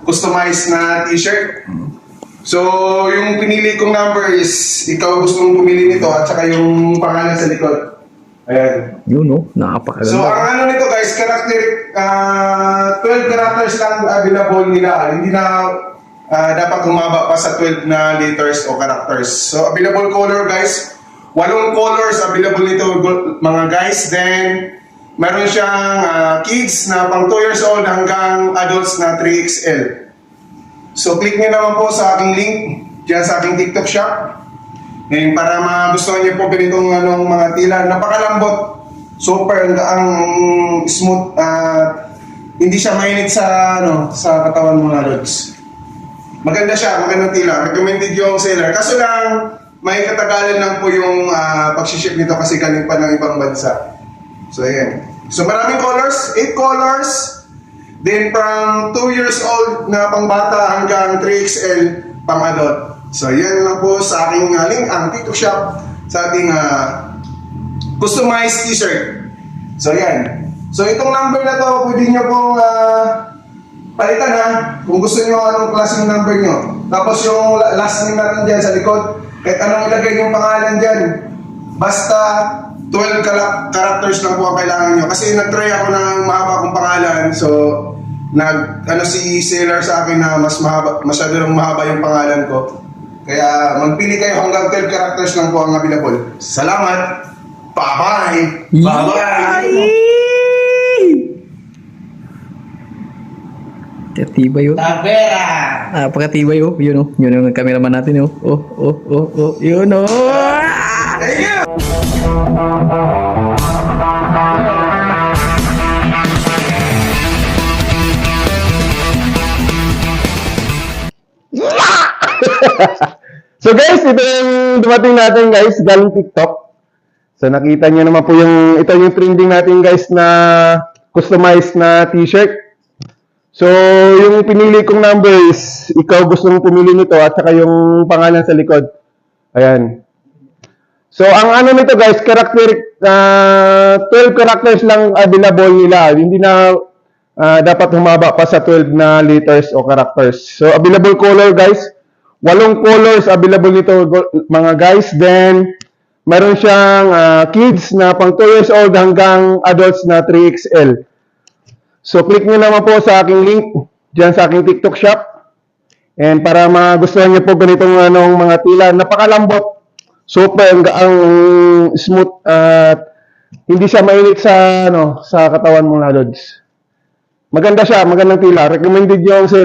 customized na t-shirt. So, yung pinili kong number is, ikaw gusto mong pumili nito at saka yung pangalan sa likod. Ayan. Yun, no? Napakaganda. So, ang ano nito guys, character, 12 characters lang available nila. Hindi na dapat humaba pa sa 12 na letters o characters. So, available color guys, 8 colors available nito mga guys. Then, meron siyang kids na pang 2 years old hanggang adults na 3XL. So, click nyo naman po sa aking link dyan sa aking TikTok shop. Ngayon, para magustuhan nyo po ganitong mga tila. Napakalambot. Super ang smooth. Hindi siya mainit sa katawan mo na lods. Maganda siya, magandang tila. Recommended yung seller. Kaso lang, may katagalan lang po yung pag-ship nito kasi galing pa ng ibang bansa. So, ayan. So, maraming colors. 8 colors. Then, from 2 years old na pangbata hanggang 3XL pang adult. So, yan lang po sa aking link, ang TikTok shop sa ating customized t-shirt. So, yan. So, itong number na to, pwede nyo pong palitan ha. Kung gusto nyo anong klaseng number nyo. Tapos yung last name natin dyan sa likod, kahit anong ilagay yung pangalan dyan. Basta 12 characters lang po ang kailangan nyo. Kasi nag-try ako ng mahaba kong pangalan. So, si seller sa akin na masyado lang mahaba yung pangalan ko. Kaya magpili kayo hanggang 12 characters lang po ang available. Salamat! Bye-bye! Bye-bye! Katibay yun. Tavera! Pakatibay yun. Yun, oh. Yun yung cameraman natin, oh. Oh. Yun, oh. Thank you! So guys, ito yung dumating natin guys, galing TikTok. So nakita niyo naman po ito yung trending natin guys na customized na t-shirt. So yung pinili kong number is, ikaw gusto mong pumili nito at saka yung pangalan sa likod. Ayan. So ang ano nito guys, 12 characters lang available nila. Hindi na dapat humaba pa sa 12 na letters o characters. So available color guys, 8 colors available nito mga guys. Then, meron siyang kids na pang 2 years old hanggang adults na 3XL. So, click nyo naman po sa aking link dyan sa aking TikTok shop. And para magustuhan nyo po ganitong mga tila, napakalambot. Super ang smooth at hindi siya mainit sa katawan mo na lods. Maganda siya, magandang tila. Recommended yung